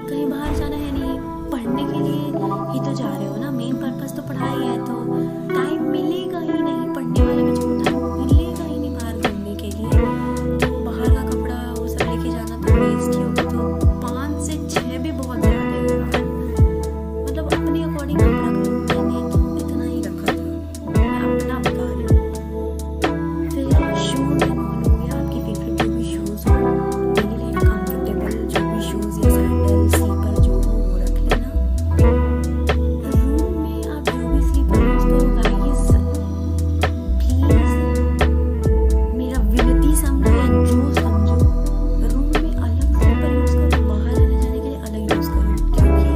कहीं बाहर जाना है नहीं, पढ़ने के लिए ही तो जा रहे हो ना, मेन पर्पज़ तो पढ़ाई है, तो टाइम मिलेगा ही नहीं पढ़ने वाले बच्चों को, टाइम मिलेगा ही नहीं बाहर घूमने के लिए। तो बाहर का कपड़ा वो सब लेके जाना तो वेस्ट ही होगा। तो 5 से 6 भी बहुत ज़्यादा है, मतलब अपने अकॉर्डिंग आप रख लो। मैंने तो इतना ही रखा था, मैं अपना बता रही हूँ। फिर शूज़ इन्वॉल्व हो गया, आपकी फेवरेट जो भी शूज़ हो, डेली लाइफ कंफर्टेबल जो भी शूज़ या सैंडल स्लीपर जो हो वो रख लेना। रूम में आप जो भी स्लीपर यूज़ करो गाइस, प्लीज़ मेरा विनती समझो या जो समझो, रूम में अलग स्लीपर यूज़ करो, बाहर आने जाने के लिए अलग यूज़ करो, क्योंकि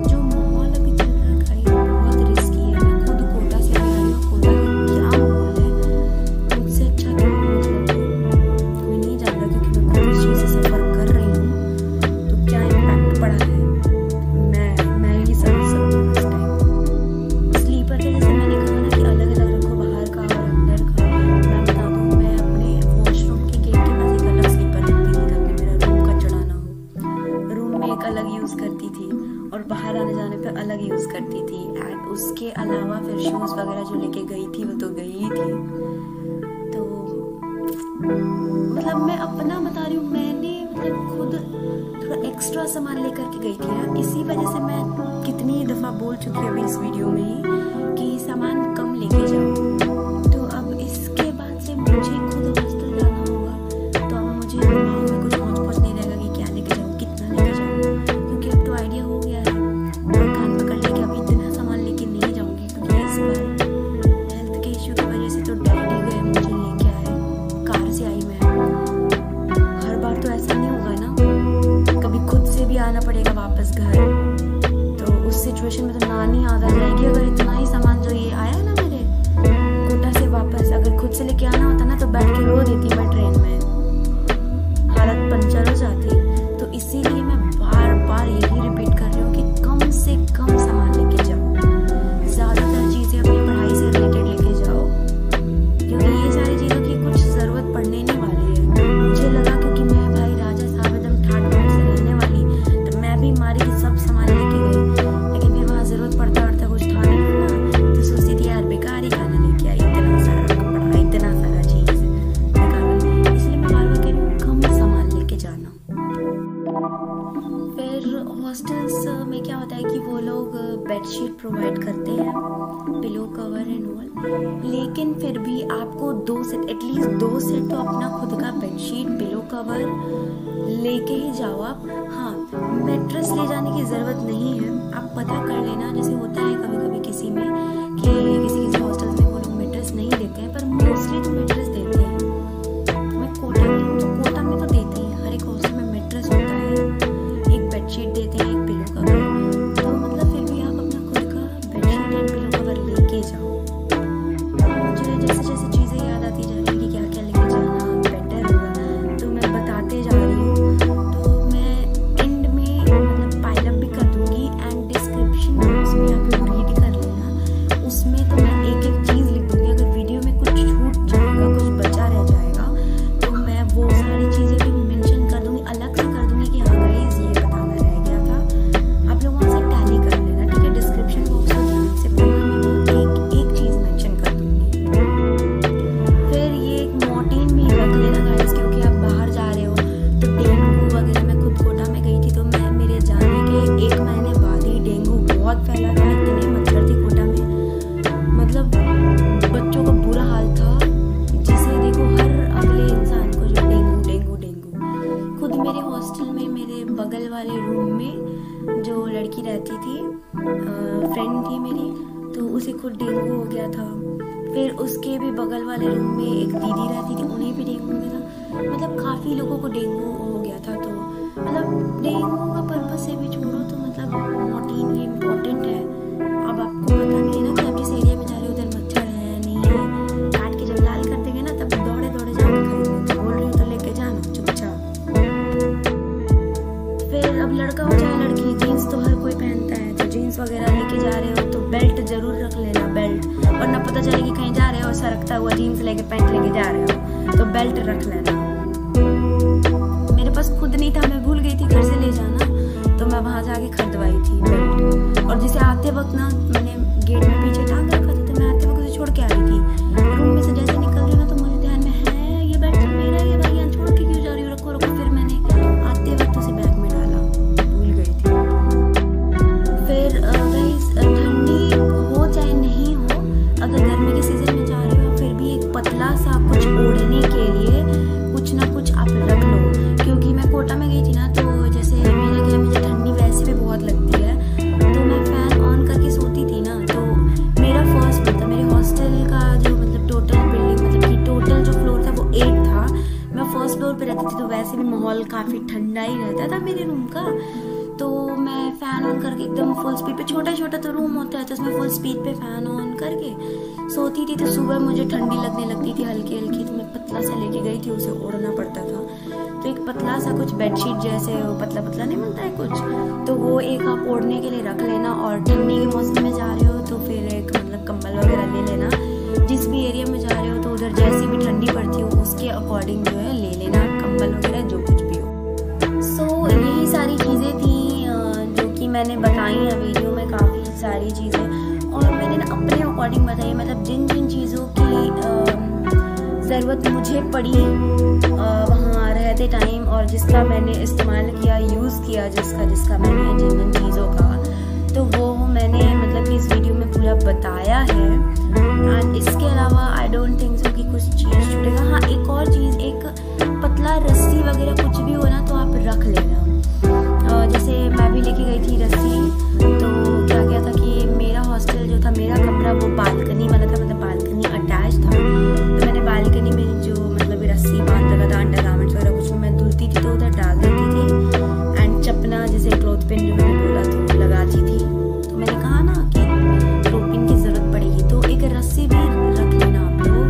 जो माहौल अभी चल रहा है गाइस बहुत रिस्की है। मैं खुद कोटा से आ रही हूँ, कोटा का क्या माहौल है, मुझसे अच्छा क्यों मतलब कोई नहीं जानता, क्योंकि मैं खुद इस चीज़ से सफ़र कर रही हूँ। तो क्या इम्पैक्ट पड़ा है मैं ही समझ सकती हूँ इस टाइम। स्लीपर के जैसे मैंने कहा ना कि अलग अलग रखो, बाहर का और अंदर का। मैं बता दूँ, मैं अपने वॉशरूम के गेट के पास एक अलग स्लीपर रखती थी ताकि मेरा रूम कचड़ा ना हो। रूम में एक अलग यूज़ करती थी और बाहर आने जाने पे अलग यूज़ करती थी। एंड उसके अलावा फिर शूज़ वगैरह जो लेके गई थी वो तो गई ही थी। तो मतलब मैं अपना बता रही हूँ, मैंने मतलब खुद थोड़ा एक्स्ट्रा सामान लेकर के गई थी ना, इसी वजह से मैं कितनी दफ़ा बोल चुकी हूँ अभी इस वीडियो में ही कि सामान कम लेके जाओ। तो अब इसके बाद से मुझे खुद हॉस्टल जाना होगा, तो अब मुझे दिमाग में कुछ पहुँच नहीं रहेगा कि क्या लेके जाऊँ, कितना लेके जाऊँ, क्योंकि अब तो आइडिया हो गया है। मैं कान पकड़ लेके अब इतना सामान लेके नहीं जाऊँगी, क्योंकि इस बार हेल्थ के इश्यू की वजह से तो डैडी गए मुझे लेके आए, कार से आई मैं। हर बार तो ऐसा नहीं होगा ना, कभी खुद से भी आना पड़ेगा वापस घर। तो उस सिचुएशन में तो नानी याद आ जाएगी। अगर इतना ही सामान जो ये आया ना मेरे कोटा से वापस, अगर खुद से लेके आना होता ना तो बैठ के रो देती मैं ट्रेन में, हालत पंचर हो जाती। तो इसीलिए मैं बार बार यही रिपीट कर रही हूँ कि कम से कम सामान लेके जाओ, ज़्यादातर चीज़ें अपनी पढ़ाई से रिलेटेड लेके जाओ, क्योंकि ये सारी चीज़ों की कुछ ज़रूरत पड़ने नहीं वाली है। मुझे लगा क्योंकि मैं भाई राजा साहब एकदम ठाट बाट से रहने वाली, तो मैं भी मारी की सब सामान लेके गई, लेकिन फिर वहाँ ज़रूरत पड़ता कुछ था नहीं ना, तो सोचती थी यार बेकार ही खाना लेके आई, इतना सारा कपड़ा, इतना सारा चीज़ बेकार। इसलिए मैं बार बार कह रही हूँ कम सामान लेके जाना। हॉस्टल्स में क्या होता है कि वो लोग बेडशीट प्रोवाइड करते हैं, पिलो कवर एंड ऑल, लेकिन फिर भी आपको 2 सेट, एटलीस्ट 2 सेट तो अपना खुद का बेडशीट, पिलो कवर लेके ही जाओ आप। हाँ, मैट्रेस ले जाने की ज़रूरत नहीं है, आप पता कर लेना। जैसे होता है कभी कभी किसी में कि किसी हॉस्टल्स में वो लोग मैट्रेस नहीं देते हैं, पर मोस्टली तो मैट्रेस देते हैं। मैं कोटा में तो देते ही, हर एक हॉस्टल में मैट्रेस होता है, एक बेडशीट देते हैं, एक पिलो कवर। तो मतलब फिर भी आप अपना खुद का बेडशीट एंड पिलो कवर लेके जाओ। मुझे जैसे जैसे चीज़ें याद आती जा रही है कि क्या क्या लेके जाना बेटर होगा, तो मैं बताते जा रही हूँ। तो मैं एंड में मतलब पाइल अप भी कर दूँगी एंड डिस्क्रिप्शन बॉक्स में आप लोग रीड कर लेना, उसमें तो मैं एक एक चीज़ लिख दूँगी। अगर वीडियो में कुछ छूट जाएगा, कुछ बचा रह जाएगा, तो मैं वो सारी चीज़ें भी मेंशन कर दूँगी, अलग से कर दूँगी कि हाँ गाइस ये बताना रह गया था। आप लोग वहाँ से टैली कर लेना, ठीक है। डिस्क्रिप्शन बॉक्स को ध्यान से पढ़ना, मैं एक एक चीज़ मेंशन कर दूँगी। फिर ये एक मॉर्टिन भी रख लेना गाइस, क्योंकि आप बाहर जा रहे हो तो डेंगू वगैरह। मैं खुद कोटा में गई थी तो मैं मेरे जाने के 1 महीने बाद ही डेंगू बहुत फैला था, इतने मच्छर थी कोटा में, मतलब बच्चों का बुरा हाल था, जिसे देखो हर अगले इंसान को जो डेंगू डेंगू डेंगू। खुद मेरे हॉस्टल में मेरे बगल वाले रूम में जो लड़की रहती थी, फ्रेंड थी मेरी, तो उसे खुद डेंगू हो गया था। फिर उसके भी बगल वाले रूम में एक दीदी रहती थी, उन्हें भी डेंगू हो गया था। मतलब काफ़ी लोगों को डेंगू हो गया था। तो मतलब डेंगू का पर्पज से भी छोड़ो तो मतलब मॉर्टिन ये इम्पोर्टेंट है। अब आपको पता नहीं है ना कि आप जिस एरिया में जा रहे हो उधर मच्छर है नहीं है, काट के जब लाल कर देंगे ना तब दौड़े दौड़े जाके खरीदने, तो बोल रही हो तो लेके जाना चुपचाप। फिर अब लड़का हो चाहे लड़की, जीन्स तो हर कोई पहनता है, तो जीन्स वगैरह लेके जा रहे हो तो बेल्ट जरूर रख लेना, बेल्ट, वरना पता चले कि कहीं जा रहे हो सरकता हुआ जीन्स लेके पैंट लेके जा रहे हो, तो बेल्ट रख लेना। मेरे पास खुद नहीं था, मैं भूल गई थी घर से ले जाना, तो मैं वहाँ जाके खरीदवाई थी बेल्ट। और जिसे आते वक्त ना मैंने गेट में पीछे टांग रखा था, तो मैं आते वक्त उसे छोड़ के आ रही थी। रूम में से जैसे निकल रही ना तो मुझे ध्यान में है ये बेल्ट मेरा है, ये भाई यहाँ छोड़ के क्यों जा रही हो, रखो रखो। फिर मैंने आते वक्त उसे बैग में डाला, भूल गई थी। फिर गाइस, ठंडी हो चाहे नहीं हो, अगर गर्मी के सीजन में जा रहे हो फिर भी एक पतला सा कुछ ओढ़ने के लिए कुछ ना कुछ आप रख लो। क्योंकि मैं कोटा में गई थी ना, तो जैसे मेरा क्या, मुझे ठंडी वैसे भी बहुत लगती है, तो मैं फैन ऑन करके सोती थी ना। तो मेरा फर्स्ट फ्लोर था, मेरे हॉस्टल का जो मतलब टोटल बिल्डिंग, मतलब कि टोटल जो फ्लोर था वो 8 था, मैं फर्स्ट फ्लोर पे रहती थी, तो वैसे भी माहौल काफ़ी ठंडा ही रहता था मेरे रूम का। तो मैं फ़ैन ऑन करके एकदम फुल स्पीड पे, छोटा छोटा तो रूम होता है तो उसमें फुल स्पीड पे फ़ैन ऑन करके सोती थी। तो सुबह मुझे ठंडी लगने लगती थी हल्की हल्की, तो मैं पतला सा लेके गई थी, उसे ओढ़ना पड़ता था। तो एक पतला सा कुछ बेडशीट जैसे पतला पतला नहीं मिलता है कुछ, तो वो एक आप ओढ़ने के लिए रख लेना। और ठंडी के मौसम में जा रहे हो तो फिर एक मतलब कंबल वगैरह ले लेना। जिस भी एरिया में जा रहे हो तो उधर जैसी भी ठंडी पड़ती हो उसके अकॉर्डिंग जो है ले लेना कंबल वगैरह जो कुछ भी हो। सो यही सारी चीज़ें थी जो कि मैंने बताई है वीडियो में, काफ़ी सारी चीज़ें, और मैंने ना अपने अकॉर्डिंग बताई, मतलब जिन जिन चीज़ों की ज़रूरत मुझे पड़ी वहाँ रहते टाइम, और जिसका मैंने इस्तेमाल किया, यूज़ किया, जिसका मैंने जिन जिन चीज़ों का, तो वो मैंने मतलब कि इस वीडियो में पूरा बताया है। एंड इसके अलावा आई डोंट थिंक सो कि कुछ चीज़ छूटेगा। हाँ, एक और चीज़, एक पतला रस्सी वगैरह कुछ भी हो ना तो आप रख लेना। जैसे मैं भी लेके गई थी रस्सी, तो क्या था कि मेरा हॉस्टल जो था, मेरा कमरा वो बालकनी वाला था, मतलब बालकनी अटैच था, तो मैंने बालकनी में जो मतलब रस्सी बांध रखा था, अंडर गारमेंट्स वगैरह कुछ मैं धुलती थी तो उधर डाल देती थी। एंड चपना जैसे क्लॉथ पिन जो मैंने बोला तो लगाती थी। तो मैंने कहा ना कि क्लॉथ पिन की ज़रूरत पड़ेगी, तो एक रस्सी भी रख लेना आप लोग।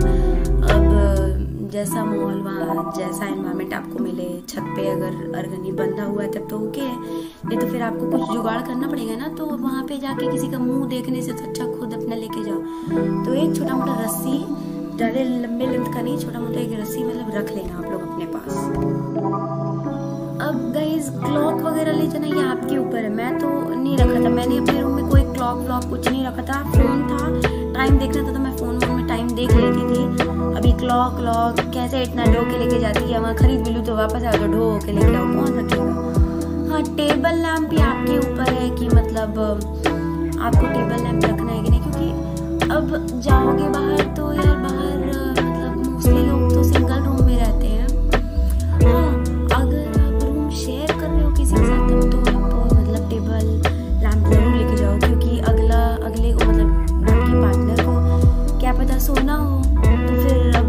अब जैसा माहौल वहाँ, जैसा एनवायरनमेंट आपको मिले, छत पे अगर अर्गनी बंधा हुआ है तब तो ओके है, नहीं तो फिर आपको कुछ जुगाड़ करना पड़ेगा ना। तो वहाँ पे जाके किसी का मुंह देखने से तो अच्छा खुद अपना लेके जाओ। तो एक छोटा मोटा रस्सी, ज़्यादा लंबे लेंथ का नहीं, छोटा मोटा एक रस्सी मतलब रख लेना आप लोग अपने पास। अब गाइज क्लॉक वगैरह ले जाना ये आपके ऊपर है, मैं तो नहीं रखा था, मैंने अपने रूम में कोई क्लॉक व्लॉक कुछ नहीं रखा था। फोन था, टाइम देखना था तो मैं फोन में टाइम देख लेती थी। अभी क्लॉक कैसे इतना ढो के लेके जाती है, वहाँ खरीद भी लूँ तो वापस आओ तो ढो के लेके आओ, कौन रखेगा। हाँ, टेबल लैंप भी आपके ऊपर है कि मतलब आपको टेबल लैंप रखना है कि नहीं, क्योंकि अब जाओगे बाहर तो यार बाहर मतलब मोस्टली लोग तो सिंगल रूम में रहते हैं। हाँ, अगर आप रूम शेयर कर रहे हो किसी के साथ तो आप मतलब टेबल लैंप जरूर लेके जाओ, क्योंकि अगले को मतलब आपकी पार्टनर को क्या पता सोना हो तो फिर अब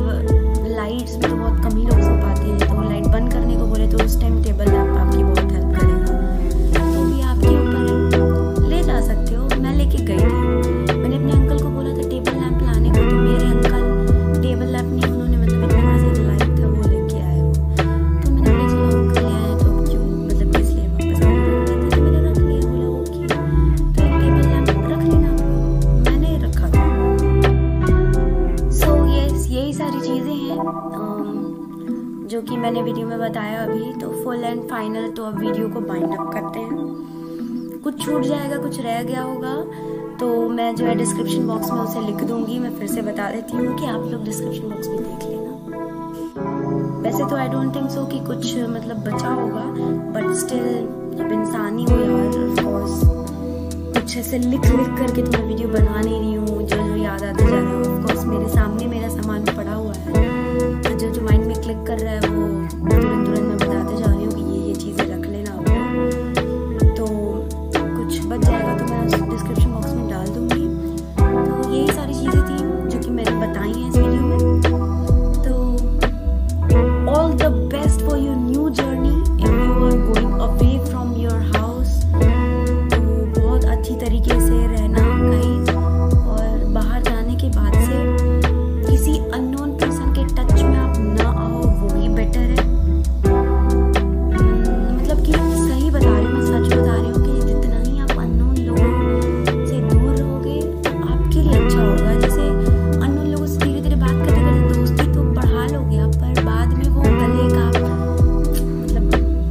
लाइट्स में तो बहुत कम ही लोग सो पाते हैं, तो लाइट बंद करने को बोले तो उस टाइम टेबल लैंप आपकी बहुत हेल्प करेगा। तो भी आपके ऊपर है, ले जा सकते हो। मैं लेके गई थी, मैंने अपने अंकल को बोला था टेबल लैंप लाने को, तो मेरे अंकल टेबल लैंप नहीं, उन्होंने मतलब इतना सा लाइट था वो लेके आए हो। तो मैंने बोला चलो अंकल ले आए तो क्यों मतलब किस लिए वापस आए, तो मैंने रख लिया। बोला ओके, तो एक टेबल लैंप रख लेना, मैंने रखा था। सो यही सारी चीज़ें हैं जो कि मैंने वीडियो में बताया अभी। तो फुल एंड फाइनल तो अब वीडियो को बाइंड अप करते हैं। कुछ छूट जाएगा, कुछ रह गया होगा तो मैं जो है डिस्क्रिप्शन बॉक्स में उसे लिख दूंगी। मैं फिर से बता देती हूँ कि आप लोग डिस्क्रिप्शन बॉक्स में देख लेना। वैसे तो आई डोंट थिंक सो कि कुछ मतलब बचा होगा, बट स्टिल अब इंसान ही हो यार, ऑफ कोर्स कुछ ऐसे लिख करके तो मैं वीडियो बना नहीं रही हूँ, जो याद आता जा रहा है। ऑफ कोर्स मेरे सामने मेरा सामान पड़ा हुआ है, तो जो माइंड में क्लिक कर रहा है वो तुरंत मैं बताते जा रही हूँ कि ये चीज़ें रख लेना आपको। तो कुछ बच जाएगा तो मैं डिस्क्रिप्शन बॉक्स में डाल दूँगी। तो यही सारी चीज़ें थी जो कि मैंने बताई हैं इस वीडियो में। तो all the best for your new journey if you are going away from your house. तो बहुत अच्छी तरीके से रहना गाइस, और बाहर जाने के बाद से किसी अननोन पर्सन के टच में आप ना आओ, वो ही बेटर है। मतलब कि सही बता रही हूँ, मैं सच बता रही हूँ कि जितना ही आप अननोन लोगों से दूर रहोगे आपके लिए अच्छा होगा। जैसे अननोन लोगों से धीरे धीरे बात करते करते दोस्ती तो बढ़ा लोगे आप, पर बाद में वो गले का मतलब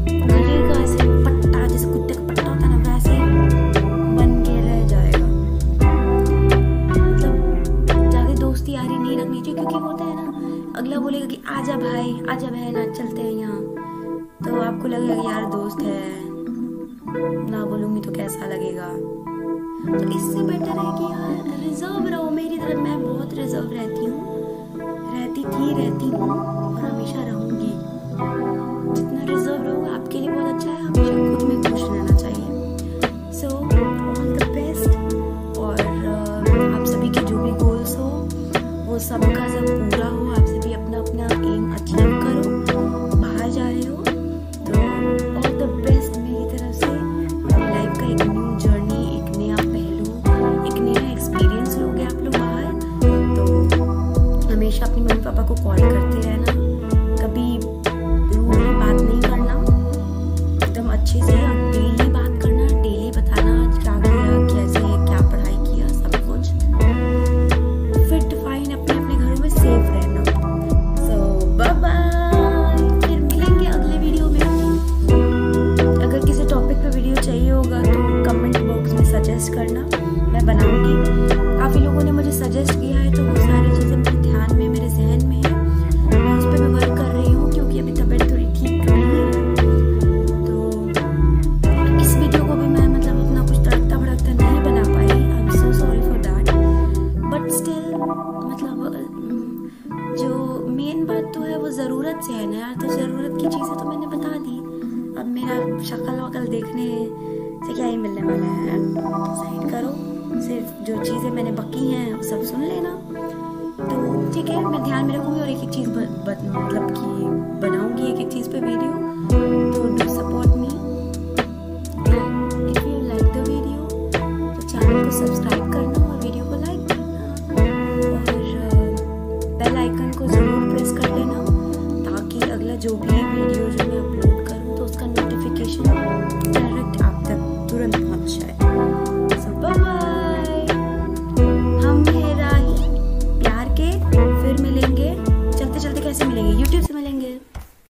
गले का ऐसे पट्टा, जैसे कुत्ते का पट्टा होता है ना, वैसे बन के रह जाएगा। मतलब ज्यादा दोस्ती यारी नहीं रखनी चाहिए, क्योंकि होता है ना अगला बोलेगा कि आजा भाई आजा बहन आज चलते हैं यहाँ, तो आपको लगेगा कि यार दोस्त है, ना बोलूंगी तो कैसा लगेगा। तो इससे बेटर है कि यार रिजर्व रहो। मेरी तरफ मैं बहुत रिजर्व रहती हूँ और हमेशा रहूंगी। जितना रिजर्व रहोगे आपके लिए बहुत अच्छा है, हमेशा खुद में खुश रहना चाहिए। सो ऑल द बेस्ट, और आप सभी के जो भी गोल्स हो वो सबका सब पूरा हो, आप सभी अपना अपना एम अचीव करो। बाहर जा रहे हो तो ऑल द बेस्ट मेरी तरफ से। अपनी लाइफ का एक न्यू जर्नी, एक नया पहलू, एक नया एक्सपीरियंस लोगे आप लोग बाहर। तो हमेशा अपनी मम्मी पापा को कॉल करते रहना, कभी रूडली बात नहीं करना, एकदम अच्छे से डेली बात करना, डेली बताना क्या किया, कैसे क्या पढ़ाई किया, सब कुछ फिट फाइन, अपने अपने घरों में सेफ रहना। सो बाय बाय, फिर मिलेंगे अगले वीडियो में। अगर किसी टॉपिक पे वीडियो चाहिए होगा तो कमेंट बॉक्स में सजेस्ट करना, मैं बनाऊंगी। काफ़ी लोगों ने मुझे सजेस्ट किया है, तो वो सारी चीज़ें मेरे ध्यान में, मेरे जहन में है, मैं उस पर मैं वर्क कर रही हूँ, क्योंकि अभी तबीयत थोड़ी ठीक नहीं है। तो इस वीडियो को भी मैं मतलब अपना कुछ तड़कता भड़कता नहीं बना पाई, I am so sorry for that, but still मतलब जो मेन बात तो है वो ज़रूरत से है ना यार। तो ज़रूरत की चीज़ें तो मैंने बता दी, अब मेरा शक्ल वकल देखने से क्या ही मिलने वाला है। साइड करो, सिर्फ जो चीज़ें मैंने बकी हैं वो सब सुन लेना। तो ठीक है, मैं ध्यान में रखूँगी और एक एक चीज़ मतलब कि बनाऊँगी एक एक चीज़ पे वीडियो। तो do support me, if you like the video तो चैनल को सब्सक्राइब करना और वीडियो को लाइक करना, और बेल आइकन को ज़रूर प्रेस कर लेना, ताकि अगला जो भी वीडियो जो मैं अपलोड करूँ तो उसका नोटिफिकेशन डायरेक्ट आप तक तुरंत पहुँच जाए।